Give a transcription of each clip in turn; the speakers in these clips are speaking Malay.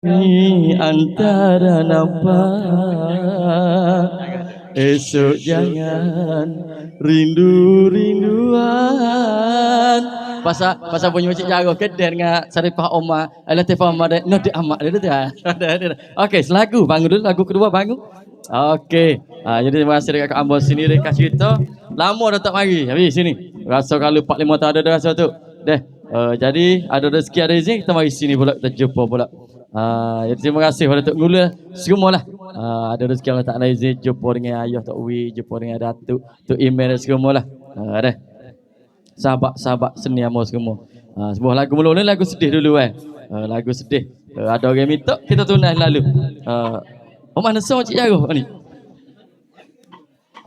kami antara nampak, esok jangan rindu-rinduan. Pasal bunyi macam jago keden dengan Saripah Omar, Latifah Omar dan Nodi Ahmad dia tu. Okey, selagu bangun dulu, lagu kedua bangun. Okey. Jadi terima kasih dekat Kak Ambon sini dia kasih cerita. Lama dah tak mari. Habis sini. Rasa kalau 4 5 tahun ada rasa tu. Deh. Jadi ada rezeki ada izin kita mari sini pula kita jumpa pula. Jadi terima kasih pada Tok Ngula semualah. Ada rezeki Allah Taala izin jumpa dengan ayah Tok Wi, jumpa dengan datuk Tok Imel semualah. Deh. Sahabat-sahabat seni amo semua. Sebuah lagu mula-mula lagu sedih dulu lagu sedih. Ada orang minta kita tunai lalu. Mana sama Cik Jaroh ni?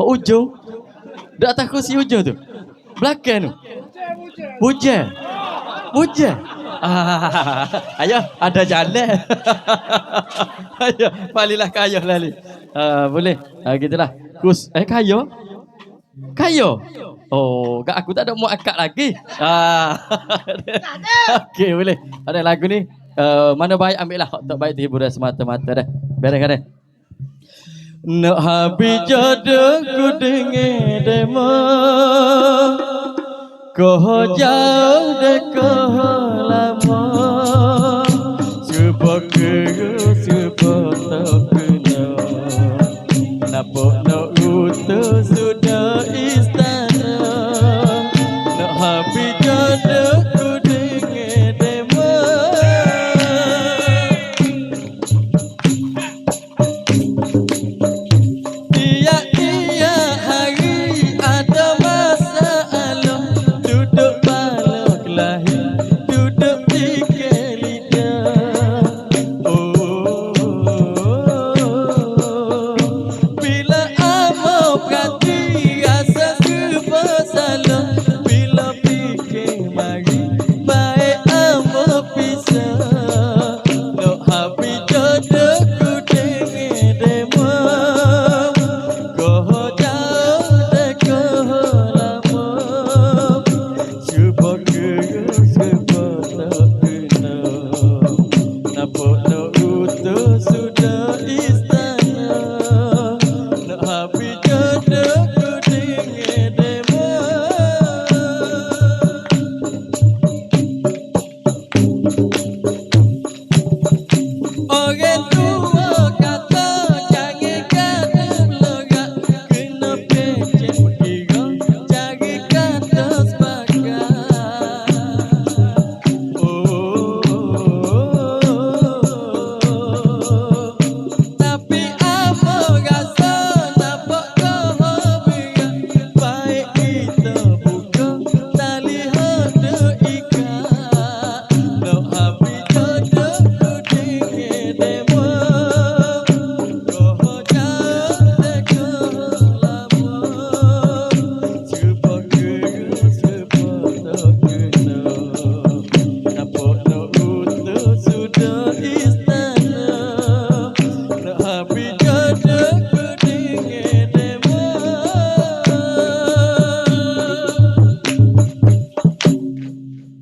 Ujung. Di atas kursi ujung tu. Belakang tu. Hujan. Ayo, ada jalan. Ayo, balilah kayo lali. Boleh. Gitulah. Kayo? Kayo? Oh, kat aku tak ada muat akak lagi. Okey, boleh. Ada lagu ni. Mana baik ambil lah. Tak baik hiburan semata-mata dah. Beres kan dah. Nak habis jodohku dengan demo, kau jauh dekat lama, sebab tak kena, nampak nak utus sudah istana, nak habis jodohku dengan demo.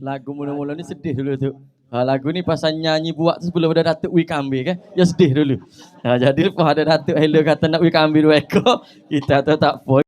Lagu mula-mula ni sedih dulu tu. Lagu ni pasal nyanyi buat tu sebelum ada Datuk Wi Kambi kan. Ya sedih dulu. Jadi lepas ada Datuk Hello kata nak Wi Kambi 2 ekor, kita tu tak apa.